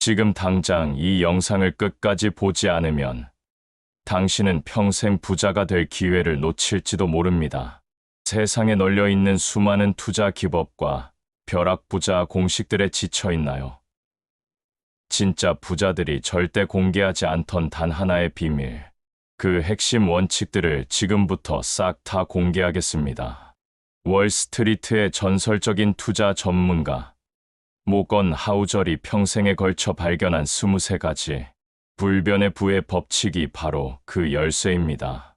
지금 당장 이 영상을 끝까지 보지 않으면 당신은 평생 부자가 될 기회를 놓칠지도 모릅니다. 세상에 널려 있는 수많은 투자 기법과 벼락부자 공식들에 지쳐 있나요? 진짜 부자들이 절대 공개하지 않던 단 하나의 비밀, 그 핵심 원칙들을 지금부터 싹 다 공개하겠습니다. 월스트리트의 전설적인 투자 전문가 모건 하우절이 평생에 걸쳐 발견한 23가지 불변의 부의 법칙이 바로 그 열쇠입니다.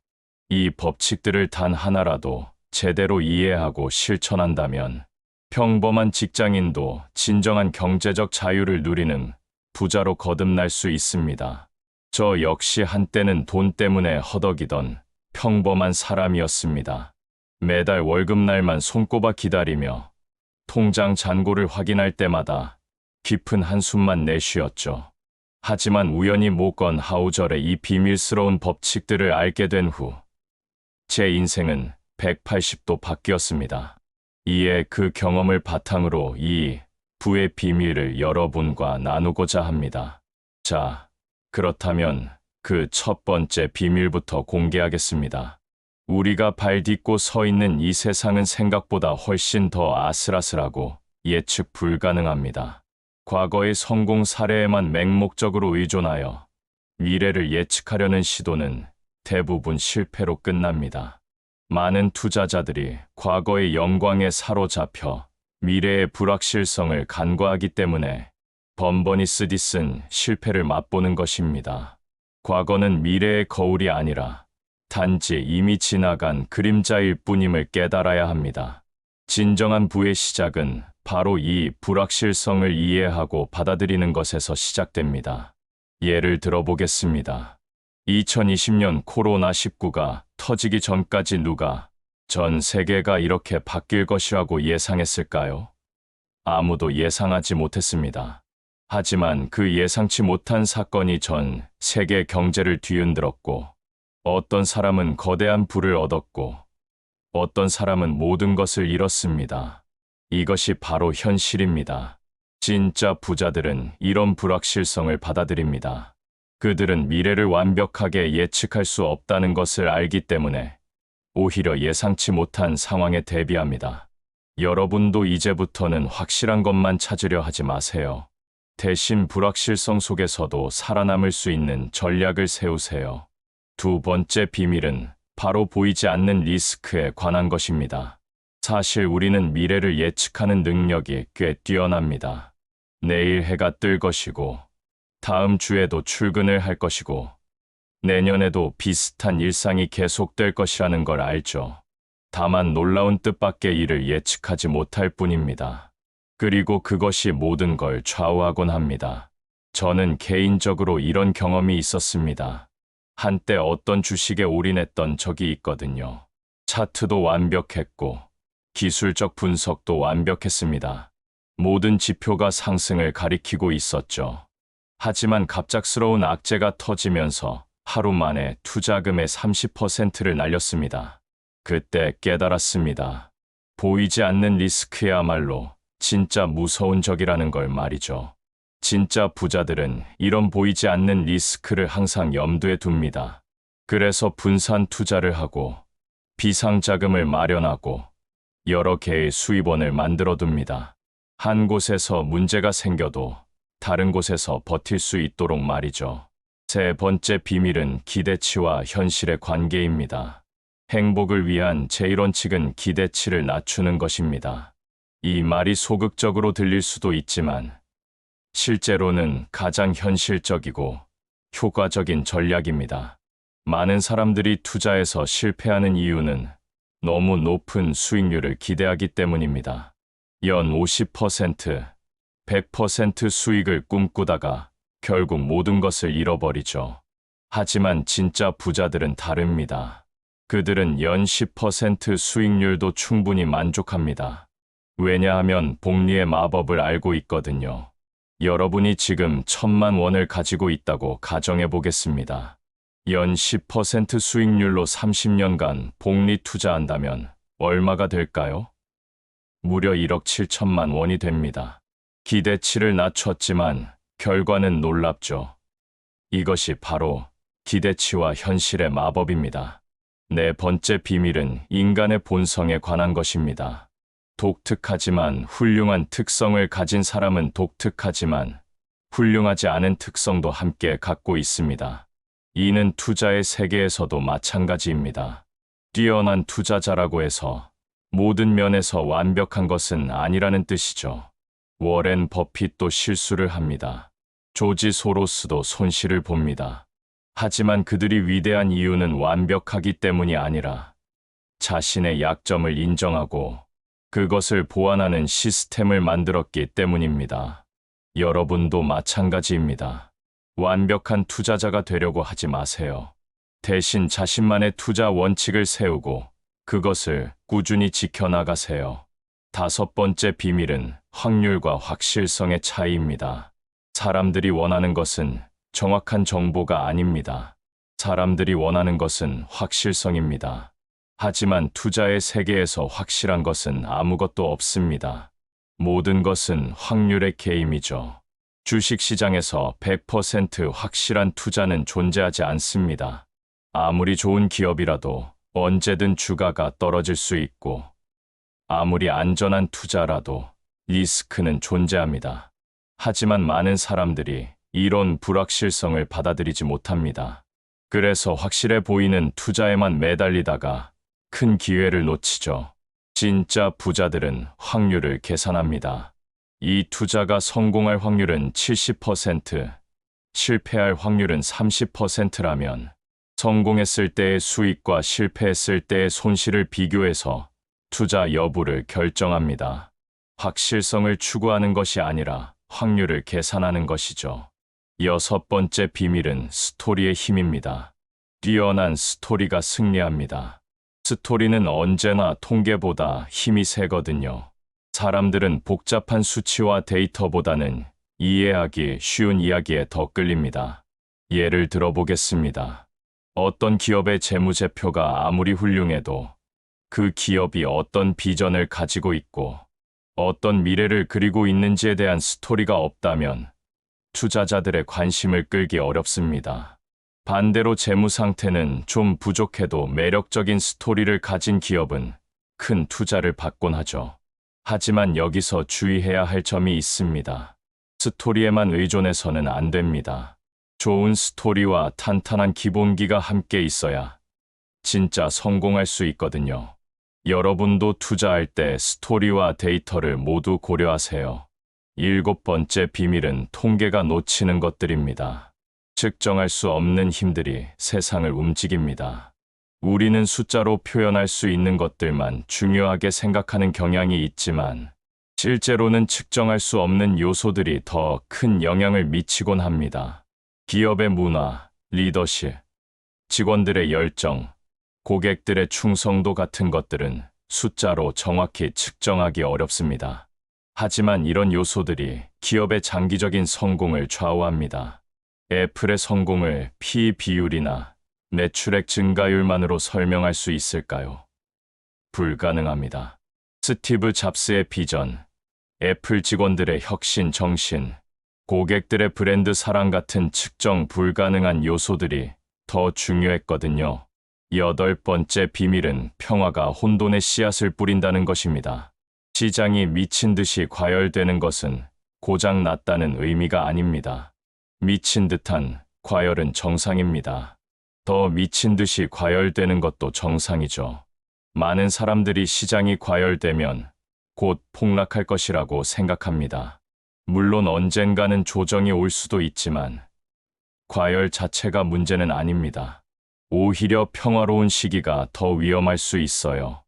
이 법칙들을 단 하나라도 제대로 이해하고 실천한다면 평범한 직장인도 진정한 경제적 자유를 누리는 부자로 거듭날 수 있습니다. 저 역시 한때는 돈 때문에 허덕이던 평범한 사람이었습니다. 매달 월급날만 손꼽아 기다리며 통장 잔고를 확인할 때마다 깊은 한숨만 내쉬었죠. 하지만 우연히 모건 하우절의 이 비밀스러운 법칙들을 알게 된 후 제 인생은 180도 바뀌었습니다. 이에 그 경험을 바탕으로 이 부의 비밀을 여러분과 나누고자 합니다. 자, 그렇다면 그 첫 번째 비밀부터 공개하겠습니다. 우리가 발 딛고 서 있는 이 세상은 생각보다 훨씬 더 아슬아슬하고 예측 불가능합니다. 과거의 성공 사례에만 맹목적으로 의존하여 미래를 예측하려는 시도는 대부분 실패로 끝납니다. 많은 투자자들이 과거의 영광에 사로잡혀 미래의 불확실성을 간과하기 때문에 번번이 쓰디쓴 실패를 맛보는 것입니다. 과거는 미래의 거울이 아니라 단지 이미 지나간 그림자일 뿐임을 깨달아야 합니다. 진정한 부의 시작은 바로 이 불확실성을 이해하고 받아들이는 것에서 시작됩니다. 예를 들어보겠습니다. 2020년 코로나19가 터지기 전까지 누가 전 세계가 이렇게 바뀔 것이라고 예상했을까요? 아무도 예상하지 못했습니다. 하지만 그 예상치 못한 사건이 전 세계 경제를 뒤흔들었고, 어떤 사람은 거대한 부를 얻었고, 어떤 사람은 모든 것을 잃었습니다. 이것이 바로 현실입니다. 진짜 부자들은 이런 불확실성을 받아들입니다. 그들은 미래를 완벽하게 예측할 수 없다는 것을 알기 때문에 오히려 예상치 못한 상황에 대비합니다. 여러분도 이제부터는 확실한 것만 찾으려 하지 마세요. 대신 불확실성 속에서도 살아남을 수 있는 전략을 세우세요. 두 번째 비밀은 바로 보이지 않는 리스크에 관한 것입니다. 사실 우리는 미래를 예측하는 능력이 꽤 뛰어납니다. 내일 해가 뜰 것이고, 다음 주에도 출근을 할 것이고, 내년에도 비슷한 일상이 계속될 것이라는 걸 알죠. 다만 놀라운 뜻밖의 일을 예측하지 못할 뿐입니다. 그리고 그것이 모든 걸 좌우하곤 합니다. 저는 개인적으로 이런 경험이 있었습니다. 한때 어떤 주식에 올인했던 적이 있거든요. 차트도 완벽했고, 기술적 분석도 완벽했습니다. 모든 지표가 상승을 가리키고 있었죠. 하지만 갑작스러운 악재가 터지면서 하루 만에 투자금의 30%를 날렸습니다. 그때 깨달았습니다. 보이지 않는 리스크야말로 진짜 무서운 적이라는 걸 말이죠. 진짜 부자들은 이런 보이지 않는 리스크를 항상 염두에 둡니다. 그래서 분산 투자를 하고 비상자금을 마련하고 여러 개의 수입원을 만들어 둡니다. 한 곳에서 문제가 생겨도 다른 곳에서 버틸 수 있도록 말이죠. 세 번째 비밀은 기대치와 현실의 관계입니다. 행복을 위한 제1원칙은 기대치를 낮추는 것입니다. 이 말이 소극적으로 들릴 수도 있지만 실제로는 가장 현실적이고 효과적인 전략입니다. 많은 사람들이 투자에서 실패하는 이유는 너무 높은 수익률을 기대하기 때문입니다. 연 50%, 100% 수익을 꿈꾸다가 결국 모든 것을 잃어버리죠. 하지만 진짜 부자들은 다릅니다. 그들은 연 10% 수익률도 충분히 만족합니다. 왜냐하면 복리의 마법을 알고 있거든요. 여러분이 지금 1,000만 원을 가지고 있다고 가정해 보겠습니다. 연 10% 수익률로 30년간 복리 투자한다면 얼마가 될까요? 무려 1억 7천만 원이 됩니다. 기대치를 낮췄지만 결과는 놀랍죠. 이것이 바로 기대치와 현실의 마법입니다. 네 번째 비밀은 인간의 본성에 관한 것입니다. 독특하지만 훌륭한 특성을 가진 사람은 독특하지만 훌륭하지 않은 특성도 함께 갖고 있습니다. 이는 투자의 세계에서도 마찬가지입니다. 뛰어난 투자자라고 해서 모든 면에서 완벽한 것은 아니라는 뜻이죠. 워렌 버핏도 실수를 합니다. 조지 소로스도 손실을 봅니다. 하지만 그들이 위대한 이유는 완벽하기 때문이 아니라 자신의 약점을 인정하고 그것을 보완하는 시스템을 만들었기 때문입니다. 여러분도 마찬가지입니다. 완벽한 투자자가 되려고 하지 마세요. 대신 자신만의 투자 원칙을 세우고 그것을 꾸준히 지켜나가세요. 다섯 번째 비밀은 확률과 확실성의 차이입니다. 사람들이 원하는 것은 정확한 정보가 아닙니다. 사람들이 원하는 것은 확실성입니다. 하지만 투자의 세계에서 확실한 것은 아무것도 없습니다. 모든 것은 확률의 게임이죠. 주식시장에서 100% 확실한 투자는 존재하지 않습니다. 아무리 좋은 기업이라도 언제든 주가가 떨어질 수 있고, 아무리 안전한 투자라도 리스크는 존재합니다. 하지만 많은 사람들이 이런 불확실성을 받아들이지 못합니다. 그래서 확실해 보이는 투자에만 매달리다가 큰 기회를 놓치죠. 진짜 부자들은 확률을 계산합니다. 이 투자가 성공할 확률은 70%, 실패할 확률은 30%라면 성공했을 때의 수익과 실패했을 때의 손실을 비교해서 투자 여부를 결정합니다. 확실성을 추구하는 것이 아니라 확률을 계산하는 것이죠. 여섯 번째 비밀은 스토리의 힘입니다. 뛰어난 스토리가 승리합니다. 스토리는 언제나 통계보다 힘이 세거든요. 사람들은 복잡한 수치와 데이터보다는 이해하기 쉬운 이야기에 더 끌립니다. 예를 들어보겠습니다. 어떤 기업의 재무제표가 아무리 훌륭해도 그 기업이 어떤 비전을 가지고 있고 어떤 미래를 그리고 있는지에 대한 스토리가 없다면 투자자들의 관심을 끌기 어렵습니다. 반대로 재무 상태는 좀 부족해도 매력적인 스토리를 가진 기업은 큰 투자를 받곤 하죠. 하지만 여기서 주의해야 할 점이 있습니다. 스토리에만 의존해서는 안 됩니다. 좋은 스토리와 탄탄한 기본기가 함께 있어야 진짜 성공할 수 있거든요. 여러분도 투자할 때 스토리와 데이터를 모두 고려하세요. 일곱 번째 비밀은 통계가 놓치는 것들입니다. 측정할 수 없는 힘들이 세상을 움직입니다. 우리는 숫자로 표현할 수 있는 것들만 중요하게 생각하는 경향이 있지만 실제로는 측정할 수 없는 요소들이 더 큰 영향을 미치곤 합니다. 기업의 문화, 리더십, 직원들의 열정, 고객들의 충성도 같은 것들은 숫자로 정확히 측정하기 어렵습니다. 하지만 이런 요소들이 기업의 장기적인 성공을 좌우합니다. 애플의 성공을 P 비율이나 매출액 증가율만으로 설명할 수 있을까요? 불가능합니다. 스티브 잡스의 비전, 애플 직원들의 혁신 정신, 고객들의 브랜드 사랑 같은 측정 불가능한 요소들이 더 중요했거든요. 여덟 번째 비밀은 평화가 혼돈의 씨앗을 뿌린다는 것입니다. 시장이 미친 듯이 과열되는 것은 고장 났다는 의미가 아닙니다. 미친 듯한 과열은 정상입니다. 더 미친 듯이 과열되는 것도 정상이죠. 많은 사람들이 시장이 과열되면 곧 폭락할 것이라고 생각합니다. 물론 언젠가는 조정이 올 수도 있지만 과열 자체가 문제는 아닙니다. 오히려 평화로운 시기가 더 위험할 수 있어요.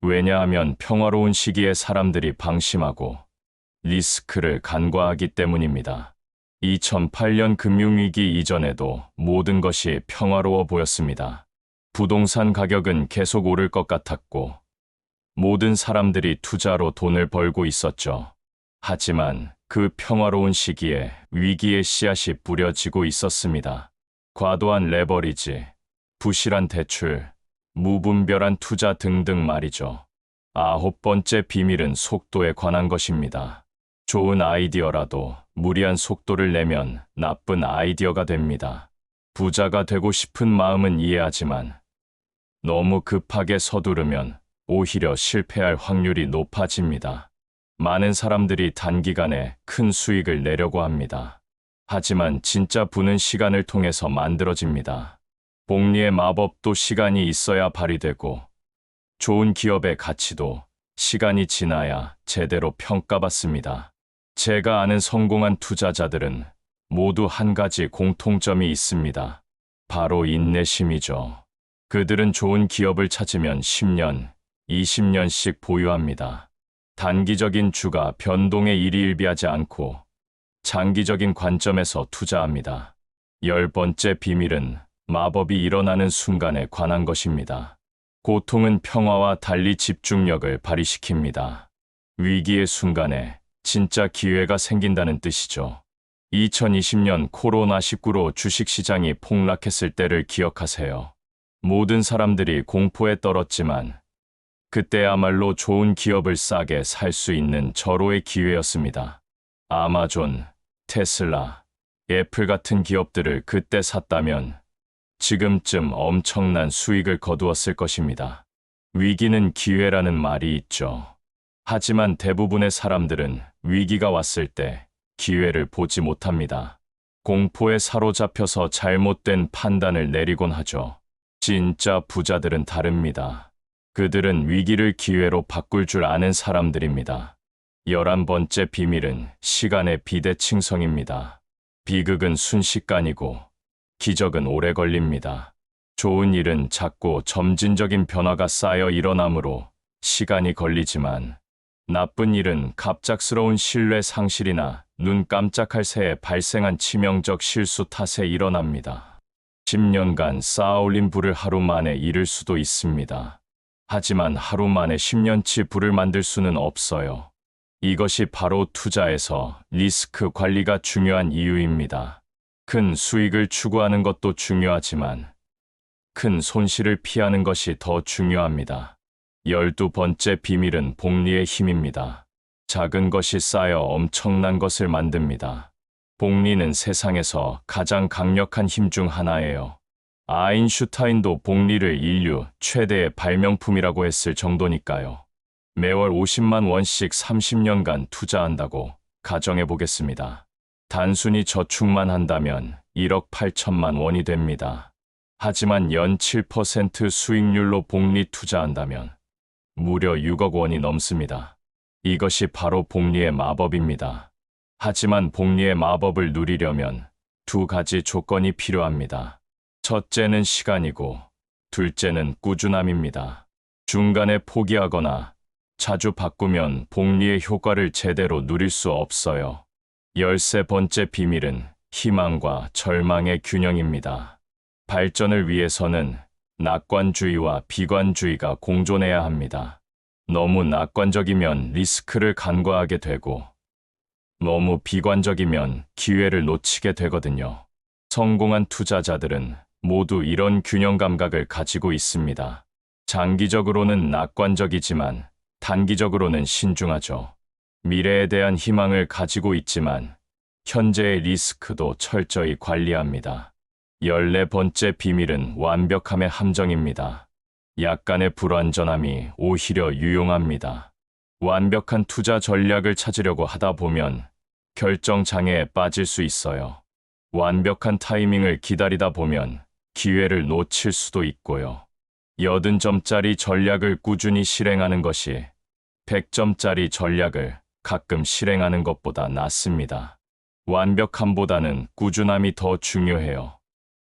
왜냐하면 평화로운 시기에 사람들이 방심하고 리스크를 간과하기 때문입니다. 2008년 금융위기 이전에도 모든 것이 평화로워 보였습니다. 부동산 가격은 계속 오를 것 같았고 모든 사람들이 투자로 돈을 벌고 있었죠. 하지만 그 평화로운 시기에 위기의 씨앗이 뿌려지고 있었습니다. 과도한 레버리지, 부실한 대출, 무분별한 투자 등등 말이죠. 아홉 번째 비밀은 속도에 관한 것입니다. 좋은 아이디어라도 무리한 속도를 내면 나쁜 아이디어가 됩니다. 부자가 되고 싶은 마음은 이해하지만 너무 급하게 서두르면 오히려 실패할 확률이 높아집니다. 많은 사람들이 단기간에 큰 수익을 내려고 합니다. 하지만 진짜 부는 시간을 통해서 만들어집니다. 복리의 마법도 시간이 있어야 발휘되고 좋은 기업의 가치도 시간이 지나야 제대로 평가받습니다. 제가 아는 성공한 투자자들은 모두 한 가지 공통점이 있습니다. 바로 인내심이죠. 그들은 좋은 기업을 찾으면 10년, 20년씩 보유합니다. 단기적인 주가 변동에 일희일비하지 않고 장기적인 관점에서 투자합니다. 10번째 비밀은 마법이 일어나는 순간에 관한 것입니다. 고통은 평화와 달리 집중력을 발휘시킵니다. 위기의 순간에 진짜 기회가 생긴다는 뜻이죠. 2020년 코로나19로 주식시장이 폭락했을 때를 기억하세요. 모든 사람들이 공포에 떨었지만 그때야말로 좋은 기업을 싸게 살 수 있는 절호의 기회였습니다. 아마존, 테슬라, 애플 같은 기업들을 그때 샀다면 지금쯤 엄청난 수익을 거두었을 것입니다. 위기는 기회라는 말이 있죠. 하지만 대부분의 사람들은 위기가 왔을 때 기회를 보지 못합니다. 공포에 사로잡혀서 잘못된 판단을 내리곤 하죠. 진짜 부자들은 다릅니다. 그들은 위기를 기회로 바꿀 줄 아는 사람들입니다. 11번째 비밀은 시간의 비대칭성입니다. 비극은 순식간이고 기적은 오래 걸립니다. 좋은 일은 작고 점진적인 변화가 쌓여 일어나므로 시간이 걸리지만 나쁜 일은 갑작스러운 신뢰 상실이나 눈 깜짝할 새에 발생한 치명적 실수 탓에 일어납니다. 10년간 쌓아올린 부를 하루 만에 잃을 수도 있습니다. 하지만 하루 만에 10년치 부를 만들 수는 없어요. 이것이 바로 투자에서 리스크 관리가 중요한 이유입니다. 큰 수익을 추구하는 것도 중요하지만 큰 손실을 피하는 것이 더 중요합니다. 12번째 비밀은 복리의 힘입니다. 작은 것이 쌓여 엄청난 것을 만듭니다. 복리는 세상에서 가장 강력한 힘 중 하나예요. 아인슈타인도 복리를 인류 최대의 발명품이라고 했을 정도니까요. 매월 50만 원씩 30년간 투자한다고 가정해 보겠습니다. 단순히 저축만 한다면 1억 8천만 원이 됩니다. 하지만 연 7% 수익률로 복리 투자한다면 무려 6억 원이 넘습니다. 이것이 바로 복리의 마법입니다. 하지만 복리의 마법을 누리려면 두 가지 조건이 필요합니다. 첫째는 시간이고 둘째는 꾸준함입니다. 중간에 포기하거나 자주 바꾸면 복리의 효과를 제대로 누릴 수 없어요. 13번째 비밀은 희망과 절망의 균형입니다. 발전을 위해서는 낙관주의와 비관주의가 공존해야 합니다. 너무 낙관적이면 리스크를 간과하게 되고 너무 비관적이면 기회를 놓치게 되거든요. 성공한 투자자들은 모두 이런 균형 감각을 가지고 있습니다. 장기적으로는 낙관적이지만 단기적으로는 신중하죠. 미래에 대한 희망을 가지고 있지만 현재의 리스크도 철저히 관리합니다. 14번째 비밀은 완벽함의 함정입니다. 약간의 불완전함이 오히려 유용합니다. 완벽한 투자 전략을 찾으려고 하다 보면 결정 장애에 빠질 수 있어요. 완벽한 타이밍을 기다리다 보면 기회를 놓칠 수도 있고요. 80점짜리 전략을 꾸준히 실행하는 것이 100점짜리 전략을 가끔 실행하는 것보다 낫습니다. 완벽함보다는 꾸준함이 더 중요해요.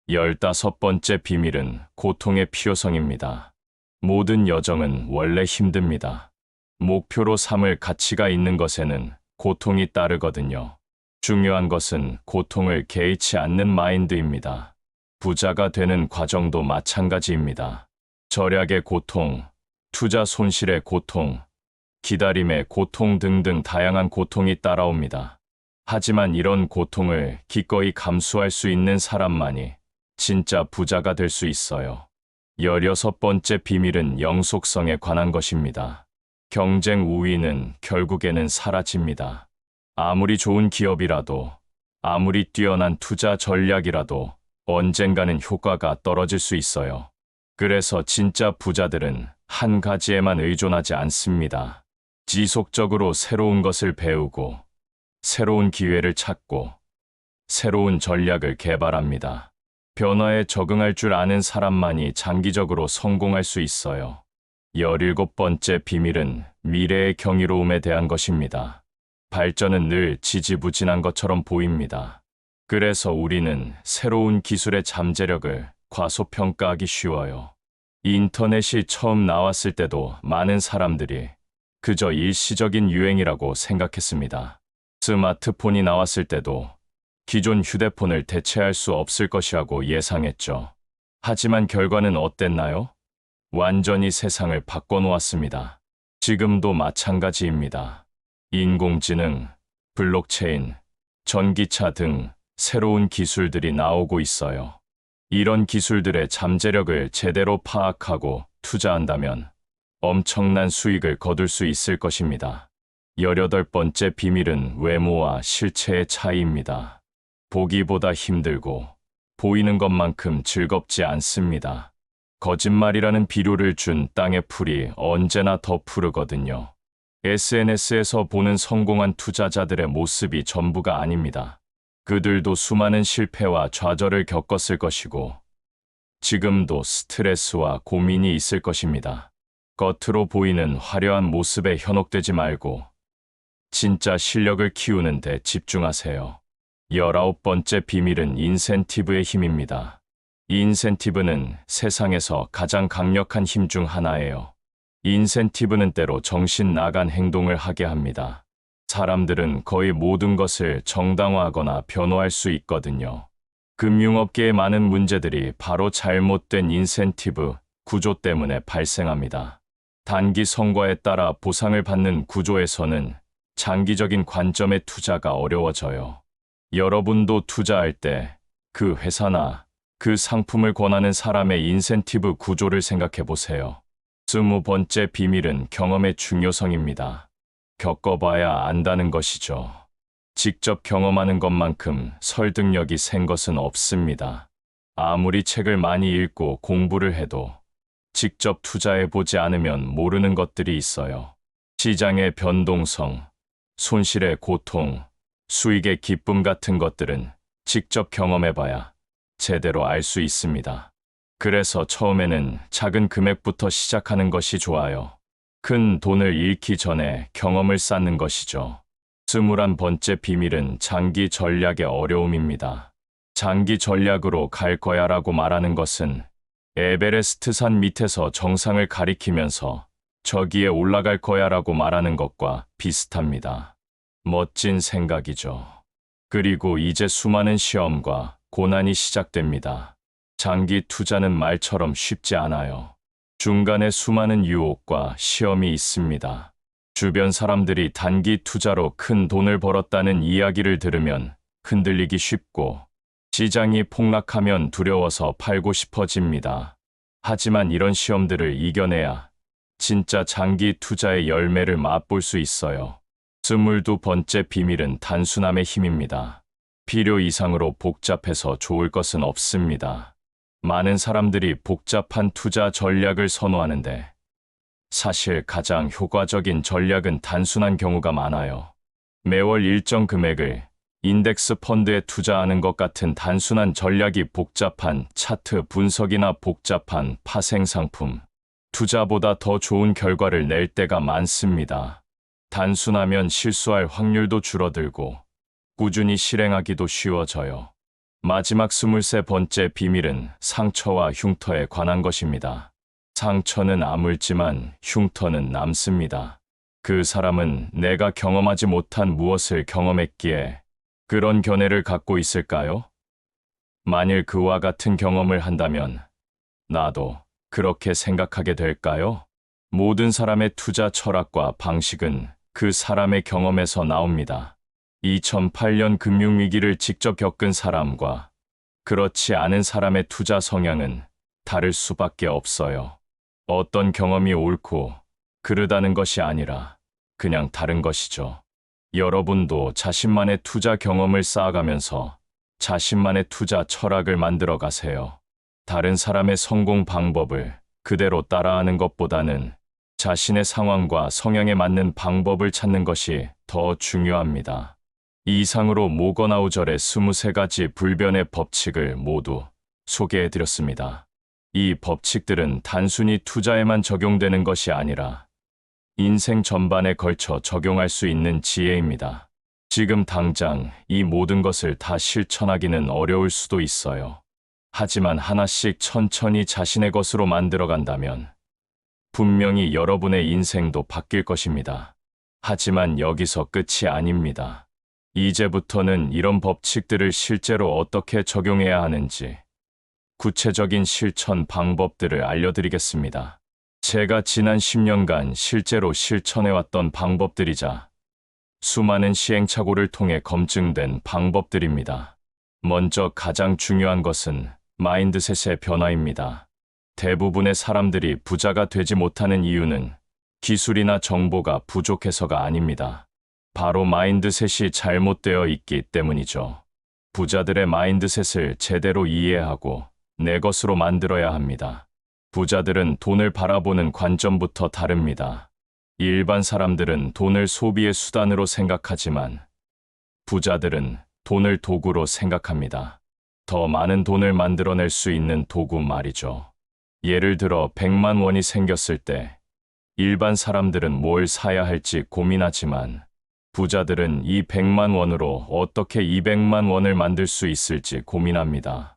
15번째 비밀은 고통의 필요성입니다. 모든 여정은 원래 힘듭니다. 목표로 삼을 가치가 있는 것에는 고통이 따르거든요. 중요한 것은 고통을 개의치 않는 마인드입니다. 부자가 되는 과정도 마찬가지입니다. 절약의 고통, 투자 손실의 고통, 기다림의 고통 등등 다양한 고통이 따라옵니다. 하지만 이런 고통을 기꺼이 감수할 수 있는 사람만이 진짜 부자가 될 수 있어요. 16번째 비밀은 영속성에 관한 것입니다. 경쟁 우위는 결국에는 사라집니다. 아무리 좋은 기업이라도, 아무리 뛰어난 투자 전략이라도 언젠가는 효과가 떨어질 수 있어요. 그래서 진짜 부자들은 한 가지에만 의존하지 않습니다. 지속적으로 새로운 것을 배우고, 새로운 기회를 찾고, 새로운 전략을 개발합니다. 변화에 적응할 줄 아는 사람만이 장기적으로 성공할 수 있어요. 17번째 비밀은 미래의 경이로움에 대한 것입니다. 발전은 늘 지지부진한 것처럼 보입니다. 그래서 우리는 새로운 기술의 잠재력을 과소평가하기 쉬워요. 인터넷이 처음 나왔을 때도 많은 사람들이 그저 일시적인 유행이라고 생각했습니다. 스마트폰이 나왔을 때도 기존 휴대폰을 대체할 수 없을 것이라고 예상했죠. 하지만 결과는 어땠나요? 완전히 세상을 바꿔놓았습니다. 지금도 마찬가지입니다. 인공지능, 블록체인, 전기차 등 새로운 기술들이 나오고 있어요. 이런 기술들의 잠재력을 제대로 파악하고 투자한다면 엄청난 수익을 거둘 수 있을 것입니다. 18번째 비밀은 외모와 실체의 차이입니다. 보기보다 힘들고 보이는 것만큼 즐겁지 않습니다. 거짓말이라는 비료를 준 땅의 풀이 언제나 더 푸르거든요. SNS에서 보는 성공한 투자자들의 모습이 전부가 아닙니다. 그들도 수많은 실패와 좌절을 겪었을 것이고, 지금도 스트레스와 고민이 있을 것입니다. 겉으로 보이는 화려한 모습에 현혹되지 말고, 진짜 실력을 키우는 데 집중하세요. 19번째 비밀은 인센티브의 힘입니다. 인센티브는 세상에서 가장 강력한 힘 중 하나예요. 인센티브는 때로 정신 나간 행동을 하게 합니다. 사람들은 거의 모든 것을 정당화하거나 변호할 수 있거든요. 금융업계의 많은 문제들이 바로 잘못된 인센티브 구조 때문에 발생합니다. 단기 성과에 따라 보상을 받는 구조에서는 장기적인 관점의 투자가 어려워져요. 여러분도 투자할 때 그 회사나 그 상품을 권하는 사람의 인센티브 구조를 생각해 보세요. 20번째 비밀은 경험의 중요성입니다. 겪어봐야 안다는 것이죠. 직접 경험하는 것만큼 설득력이 센 것은 없습니다. 아무리 책을 많이 읽고 공부를 해도 직접 투자해보지 않으면 모르는 것들이 있어요. 시장의 변동성, 손실의 고통, 수익의 기쁨 같은 것들은 직접 경험해봐야 제대로 알 수 있습니다. 그래서 처음에는 작은 금액부터 시작하는 것이 좋아요. 큰 돈을 잃기 전에 경험을 쌓는 것이죠. 21번째 비밀은 장기 전략의 어려움입니다. 장기 전략으로 갈 거야 라고 말하는 것은 에베레스트 산 밑에서 정상을 가리키면서 저기에 올라갈 거야 라고 말하는 것과 비슷합니다. 멋진 생각이죠. 그리고 이제 수많은 시험과 고난이 시작됩니다. 장기 투자는 말처럼 쉽지 않아요. 중간에 수많은 유혹과 시험이 있습니다. 주변 사람들이 단기 투자로 큰 돈을 벌었다는 이야기를 들으면 흔들리기 쉽고, 시장이 폭락하면 두려워서 팔고 싶어집니다. 하지만 이런 시험들을 이겨내야 진짜 장기 투자의 열매를 맛볼 수 있어요. 22번째 비밀은 단순함의 힘입니다. 필요 이상으로 복잡해서 좋을 것은 없습니다. 많은 사람들이 복잡한 투자 전략을 선호하는데, 사실 가장 효과적인 전략은 단순한 경우가 많아요. 매월 일정 금액을 인덱스 펀드에 투자하는 것 같은 단순한 전략이 복잡한 차트 분석이나 복잡한 파생 상품, 투자보다 더 좋은 결과를 낼 때가 많습니다. 단순하면 실수할 확률도 줄어들고 꾸준히 실행하기도 쉬워져요. 마지막 23번째 비밀은 상처와 흉터에 관한 것입니다. 상처는 아물지만 흉터는 남습니다. 그 사람은 내가 경험하지 못한 무엇을 경험했기에 그런 견해를 갖고 있을까요? 만일 그와 같은 경험을 한다면 나도 그렇게 생각하게 될까요? 모든 사람의 투자 철학과 방식은 그 사람의 경험에서 나옵니다. 2008년 금융위기를 직접 겪은 사람과 그렇지 않은 사람의 투자 성향은 다를 수밖에 없어요. 어떤 경험이 옳고 그르다는 것이 아니라 그냥 다른 것이죠. 여러분도 자신만의 투자 경험을 쌓아가면서 자신만의 투자 철학을 만들어 가세요. 다른 사람의 성공 방법을 그대로 따라하는 것보다는 자신의 상황과 성향에 맞는 방법을 찾는 것이 더 중요합니다. 이상으로 모건아우절의 23가지 불변의 법칙을 모두 소개해드렸습니다. 이 법칙들은 단순히 투자에만 적용되는 것이 아니라 인생 전반에 걸쳐 적용할 수 있는 지혜입니다. 지금 당장 이 모든 것을 다 실천하기는 어려울 수도 있어요. 하지만 하나씩 천천히 자신의 것으로 만들어 간다면 분명히 여러분의 인생도 바뀔 것입니다. 하지만 여기서 끝이 아닙니다. 이제부터는 이런 법칙들을 실제로 어떻게 적용해야 하는지 구체적인 실천 방법들을 알려드리겠습니다. 제가 지난 10년간 실제로 실천해왔던 방법들이자 수많은 시행착오를 통해 검증된 방법들입니다. 먼저 가장 중요한 것은 마인드셋의 변화입니다. 대부분의 사람들이 부자가 되지 못하는 이유는 기술이나 정보가 부족해서가 아닙니다. 바로 마인드셋이 잘못되어 있기 때문이죠. 부자들의 마인드셋을 제대로 이해하고 내 것으로 만들어야 합니다. 부자들은 돈을 바라보는 관점부터 다릅니다. 일반 사람들은 돈을 소비의 수단으로 생각하지만 부자들은 돈을 도구로 생각합니다. 더 많은 돈을 만들어낼 수 있는 도구 말이죠. 예를 들어 100만 원이 생겼을 때 일반 사람들은 뭘 사야 할지 고민하지만 부자들은 이 100만 원으로 어떻게 200만 원을 만들 수 있을지 고민합니다.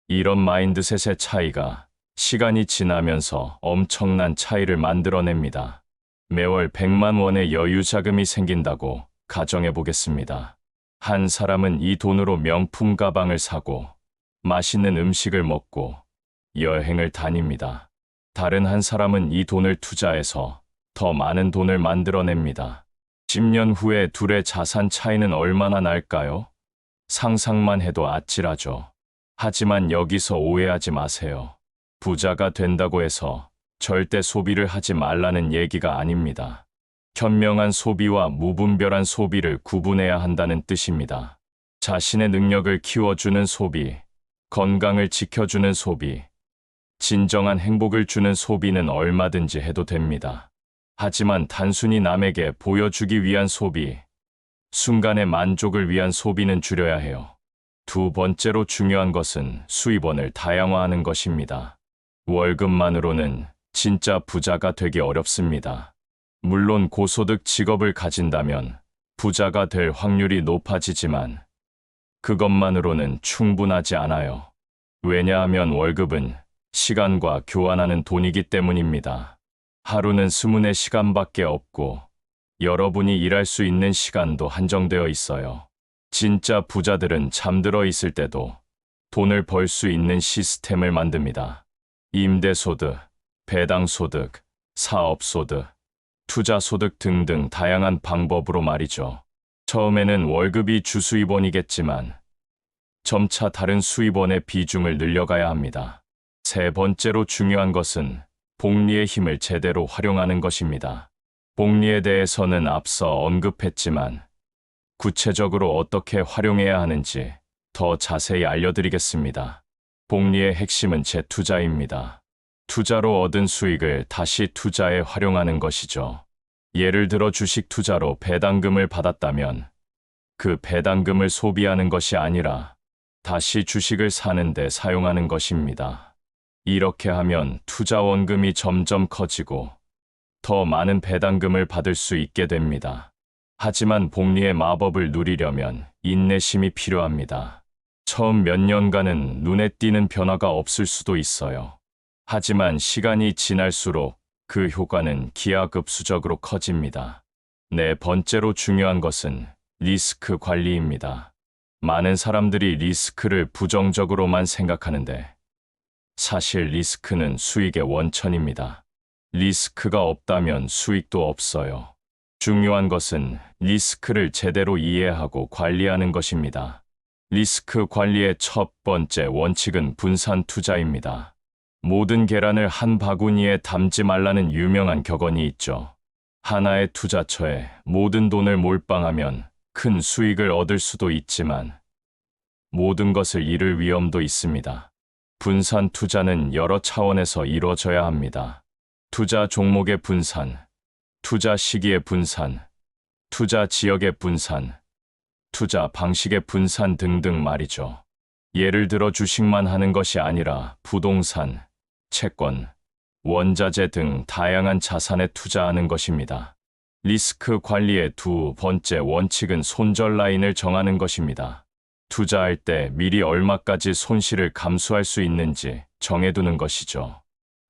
이런 마인드셋의 차이가 시간이 지나면서 엄청난 차이를 만들어냅니다. 매월 100만 원의 여유 자금이 생긴다고 가정해 보겠습니다. 한 사람은 이 돈으로 명품 가방을 사고 맛있는 음식을 먹고 여행을 다닙니다. 다른 한 사람은 이 돈을 투자해서 더 많은 돈을 만들어냅니다. 10년 후에 둘의 자산 차이는 얼마나 날까요? 상상만 해도 아찔하죠. 하지만 여기서 오해하지 마세요. 부자가 된다고 해서 절대 소비를 하지 말라는 얘기가 아닙니다. 현명한 소비와 무분별한 소비를 구분해야 한다는 뜻입니다. 자신의 능력을 키워주는 소비, 건강을 지켜주는 소비, 진정한 행복을 주는 소비는 얼마든지 해도 됩니다. 하지만 단순히 남에게 보여주기 위한 소비, 순간의 만족을 위한 소비는 줄여야 해요. 두 번째로 중요한 것은 수입원을 다양화하는 것입니다. 월급만으로는 진짜 부자가 되기 어렵습니다. 물론 고소득 직업을 가진다면 부자가 될 확률이 높아지지만 그것만으로는 충분하지 않아요. 왜냐하면 월급은 시간과 교환하는 돈이기 때문입니다. 하루는 24시간밖에 없고 여러분이 일할 수 있는 시간도 한정되어 있어요. 진짜 부자들은 잠들어 있을 때도 돈을 벌 수 있는 시스템을 만듭니다. 임대소득, 배당소득, 사업소득, 투자소득 등등 다양한 방법으로 말이죠. 처음에는 월급이 주수입원이겠지만 점차 다른 수입원의 비중을 늘려가야 합니다. 세 번째로 중요한 것은 복리의 힘을 제대로 활용하는 것입니다. 복리에 대해서는 앞서 언급했지만 구체적으로 어떻게 활용해야 하는지 더 자세히 알려드리겠습니다. 복리의 핵심은 재투자입니다. 투자로 얻은 수익을 다시 투자에 활용하는 것이죠. 예를 들어 주식 투자로 배당금을 받았다면 그 배당금을 소비하는 것이 아니라 다시 주식을 사는 데 사용하는 것입니다. 이렇게 하면 투자 원금이 점점 커지고 더 많은 배당금을 받을 수 있게 됩니다. 하지만 복리의 마법을 누리려면 인내심이 필요합니다. 처음 몇 년간은 눈에 띄는 변화가 없을 수도 있어요. 하지만 시간이 지날수록 그 효과는 기하급수적으로 커집니다. 네 번째로 중요한 것은 리스크 관리입니다. 많은 사람들이 리스크를 부정적으로만 생각하는데 사실 리스크는 수익의 원천입니다. 리스크가 없다면 수익도 없어요. 중요한 것은 리스크를 제대로 이해하고 관리하는 것입니다. 리스크 관리의 첫 번째 원칙은 분산 투자입니다. 모든 계란을 한 바구니에 담지 말라는 유명한 격언이 있죠. 하나의 투자처에 모든 돈을 몰빵하면 큰 수익을 얻을 수도 있지만 모든 것을 잃을 위험도 있습니다. 분산 투자는 여러 차원에서 이루어져야 합니다. 투자 종목의 분산, 투자 시기의 분산, 투자 지역의 분산, 투자 방식의 분산 등등 말이죠. 예를 들어 주식만 하는 것이 아니라 부동산, 채권, 원자재 등 다양한 자산에 투자하는 것입니다. 리스크 관리의 두 번째 원칙은 손절 라인을 정하는 것입니다. 투자할 때 미리 얼마까지 손실을 감수할 수 있는지 정해두는 것이죠.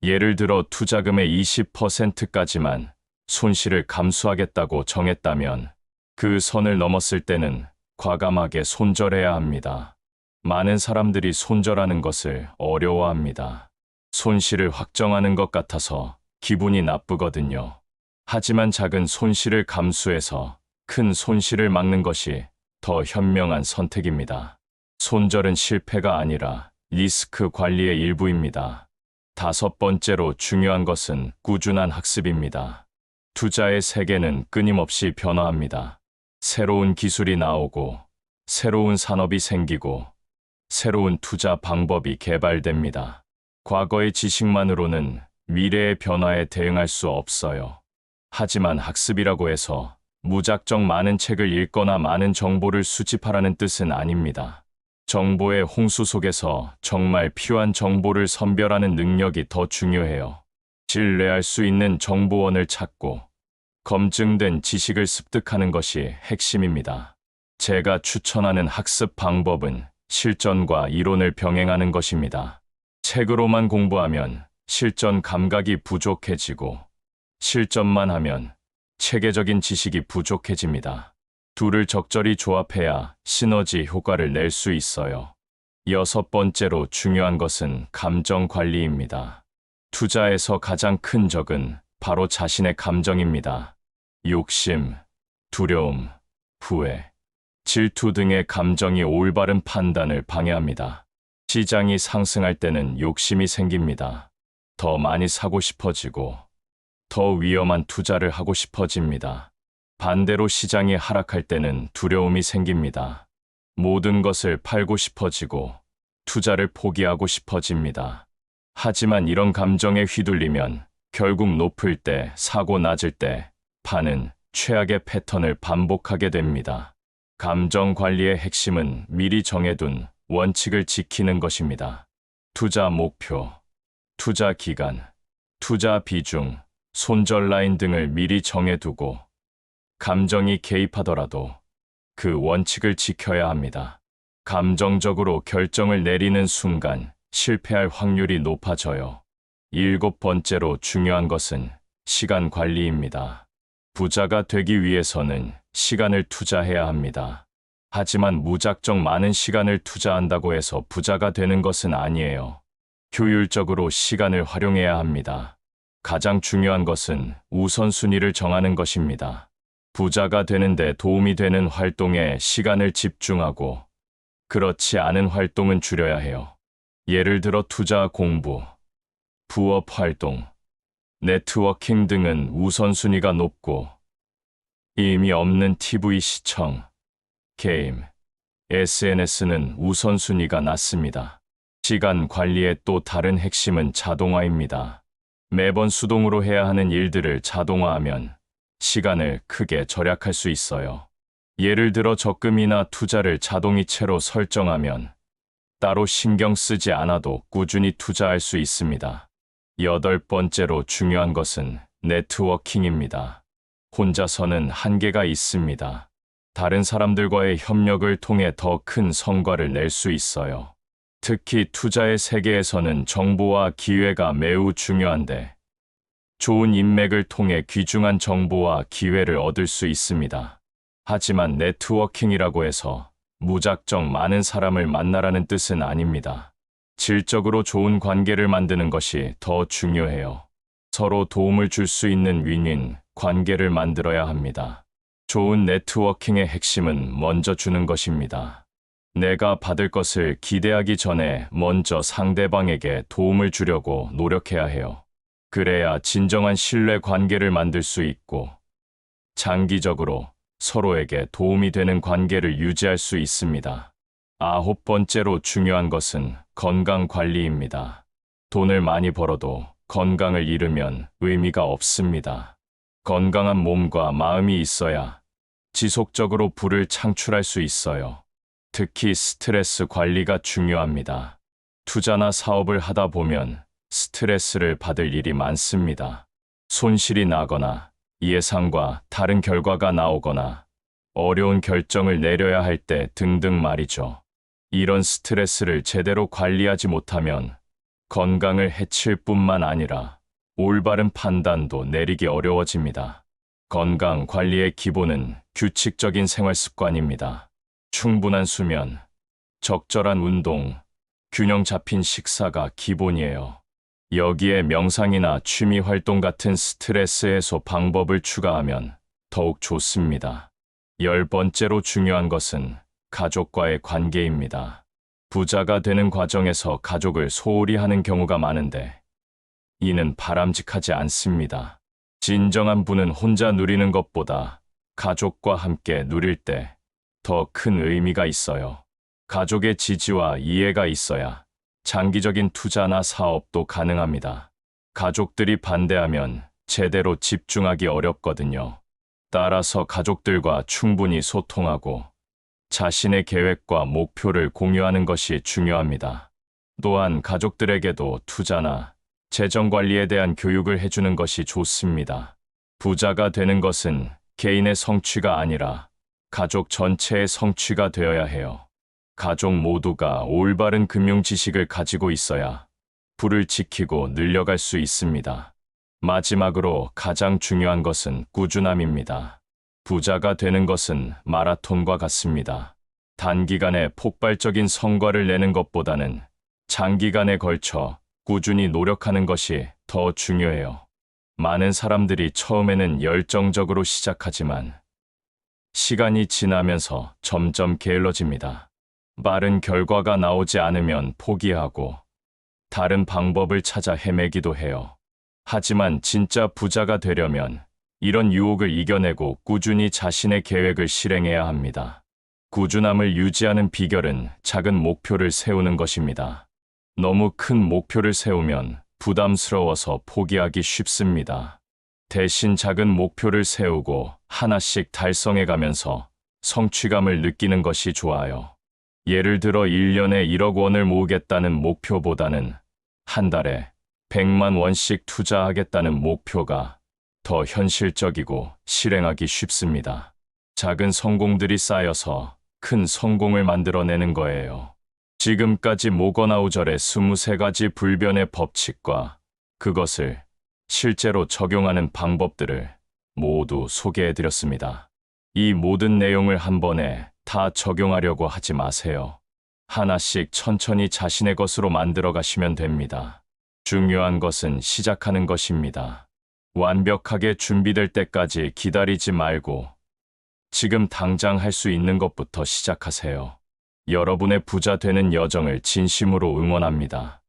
예를 들어 투자금의 20%까지만 손실을 감수하겠다고 정했다면 그 선을 넘었을 때는 과감하게 손절해야 합니다. 많은 사람들이 손절하는 것을 어려워합니다. 손실을 확정하는 것 같아서 기분이 나쁘거든요. 하지만 작은 손실을 감수해서 큰 손실을 막는 것이 더 현명한 선택입니다. 손절은 실패가 아니라 리스크 관리의 일부입니다. 다섯 번째로 중요한 것은 꾸준한 학습입니다. 투자의 세계는 끊임없이 변화합니다. 새로운 기술이 나오고, 새로운 산업이 생기고, 새로운 투자 방법이 개발됩니다. 과거의 지식만으로는 미래의 변화에 대응할 수 없어요. 하지만 학습이라고 해서 무작정 많은 책을 읽거나 많은 정보를 수집하라는 뜻은 아닙니다. 정보의 홍수 속에서 정말 필요한 정보를 선별하는 능력이 더 중요해요. 신뢰할 수 있는 정보원을 찾고 검증된 지식을 습득하는 것이 핵심입니다. 제가 추천하는 학습 방법은 실전과 이론을 병행하는 것입니다. 책으로만 공부하면 실전 감각이 부족해지고 실전만 하면 체계적인 지식이 부족해집니다. 둘을 적절히 조합해야 시너지 효과를 낼 수 있어요. 여섯 번째로 중요한 것은 감정 관리입니다. 투자에서 가장 큰 적은 바로 자신의 감정입니다. 욕심, 두려움, 후회, 질투 등의 감정이 올바른 판단을 방해합니다. 시장이 상승할 때는 욕심이 생깁니다. 더 많이 사고 싶어지고, 더 위험한 투자를 하고 싶어집니다. 반대로 시장이 하락할 때는 두려움이 생깁니다. 모든 것을 팔고 싶어지고, 투자를 포기하고 싶어집니다. 하지만 이런 감정에 휘둘리면 결국 높을 때, 사고 낮을 때 파는 최악의 패턴을 반복하게 됩니다. 감정 관리의 핵심은 미리 정해둔 원칙을 지키는 것입니다. 투자 목표, 투자 기간, 투자 비중, 손절 라인 등을 미리 정해두고 감정이 개입하더라도 그 원칙을 지켜야 합니다. 감정적으로 결정을 내리는 순간 실패할 확률이 높아져요. 일곱 번째로 중요한 것은 시간 관리입니다. 부자가 되기 위해서는 시간을 투자해야 합니다. 하지만 무작정 많은 시간을 투자한다고 해서 부자가 되는 것은 아니에요. 효율적으로 시간을 활용해야 합니다. 가장 중요한 것은 우선순위를 정하는 것입니다. 부자가 되는데 도움이 되는 활동에 시간을 집중하고 그렇지 않은 활동은 줄여야 해요. 예를 들어 투자 공부, 부업 활동, 네트워킹 등은 우선순위가 높고 의미 없는 TV 시청, 게임, SNS는 우선순위가 낮습니다. 시간 관리의 또 다른 핵심은 자동화입니다. 매번 수동으로 해야 하는 일들을 자동화하면 시간을 크게 절약할 수 있어요. 예를 들어 적금이나 투자를 자동이체로 설정하면 따로 신경 쓰지 않아도 꾸준히 투자할 수 있습니다. 여덟 번째로 중요한 것은 네트워킹입니다. 혼자서는 한계가 있습니다. 다른 사람들과의 협력을 통해 더 큰 성과를 낼 수 있어요. 특히 투자의 세계에서는 정보와 기회가 매우 중요한데 좋은 인맥을 통해 귀중한 정보와 기회를 얻을 수 있습니다. 하지만 네트워킹이라고 해서 무작정 많은 사람을 만나라는 뜻은 아닙니다. 질적으로 좋은 관계를 만드는 것이 더 중요해요. 서로 도움을 줄 수 있는 윈윈 관계를 만들어야 합니다. 좋은 네트워킹의 핵심은 먼저 주는 것입니다. 내가 받을 것을 기대하기 전에 먼저 상대방에게 도움을 주려고 노력해야 해요. 그래야 진정한 신뢰 관계를 만들 수 있고 장기적으로 서로에게 도움이 되는 관계를 유지할 수 있습니다. 9번째로 중요한 것은 건강 관리입니다. 돈을 많이 벌어도 건강을 잃으면 의미가 없습니다. 건강한 몸과 마음이 있어야 지속적으로 부를 창출할 수 있어요. 특히 스트레스 관리가 중요합니다. 투자나 사업을 하다 보면 스트레스를 받을 일이 많습니다. 손실이 나거나 예상과 다른 결과가 나오거나 어려운 결정을 내려야 할 때 등등 말이죠. 이런 스트레스를 제대로 관리하지 못하면 건강을 해칠 뿐만 아니라 올바른 판단도 내리기 어려워집니다. 건강 관리의 기본은 규칙적인 생활 습관입니다. 충분한 수면, 적절한 운동, 균형 잡힌 식사가 기본이에요. 여기에 명상이나 취미 활동 같은 스트레스 해소 방법을 추가하면 더욱 좋습니다. 10번째로 중요한 것은 가족과의 관계입니다. 부자가 되는 과정에서 가족을 소홀히 하는 경우가 많은데 이는 바람직하지 않습니다. 진정한 부는 혼자 누리는 것보다 가족과 함께 누릴 때 더 큰 의미가 있어요. 가족의 지지와 이해가 있어야 장기적인 투자나 사업도 가능합니다. 가족들이 반대하면 제대로 집중하기 어렵거든요. 따라서 가족들과 충분히 소통하고 자신의 계획과 목표를 공유하는 것이 중요합니다. 또한 가족들에게도 투자나 재정 관리에 대한 교육을 해주는 것이 좋습니다. 부자가 되는 것은 개인의 성취가 아니라 가족 전체의 성취가 되어야 해요. 가족 모두가 올바른 금융 지식을 가지고 있어야 부를 지키고 늘려갈 수 있습니다. 마지막으로 가장 중요한 것은 꾸준함입니다. 부자가 되는 것은 마라톤과 같습니다. 단기간에 폭발적인 성과를 내는 것보다는 장기간에 걸쳐 꾸준히 노력하는 것이 더 중요해요. 많은 사람들이 처음에는 열정적으로 시작하지만 시간이 지나면서 점점 게을러집니다. 빠른 결과가 나오지 않으면 포기하고 다른 방법을 찾아 헤매기도 해요. 하지만 진짜 부자가 되려면 이런 유혹을 이겨내고 꾸준히 자신의 계획을 실행해야 합니다. 꾸준함을 유지하는 비결은 작은 목표를 세우는 것입니다. 너무 큰 목표를 세우면 부담스러워서 포기하기 쉽습니다. 대신 작은 목표를 세우고 하나씩 달성해가면서 성취감을 느끼는 것이 좋아요. 예를 들어 1년에 1억 원을 모으겠다는 목표보다는 한 달에 100만 원씩 투자하겠다는 목표가 더 현실적이고 실행하기 쉽습니다. 작은 성공들이 쌓여서 큰 성공을 만들어내는 거예요. 지금까지 모건아우절의 23가지 불변의 법칙과 그것을 실제로 적용하는 방법들을 모두 소개해드렸습니다. 이 모든 내용을 한 번에 다 적용하려고 하지 마세요. 하나씩 천천히 자신의 것으로 만들어 가시면 됩니다. 중요한 것은 시작하는 것입니다. 완벽하게 준비될 때까지 기다리지 말고 지금 당장 할 수 있는 것부터 시작하세요. 여러분의 부자 되는 여정을 진심으로 응원합니다.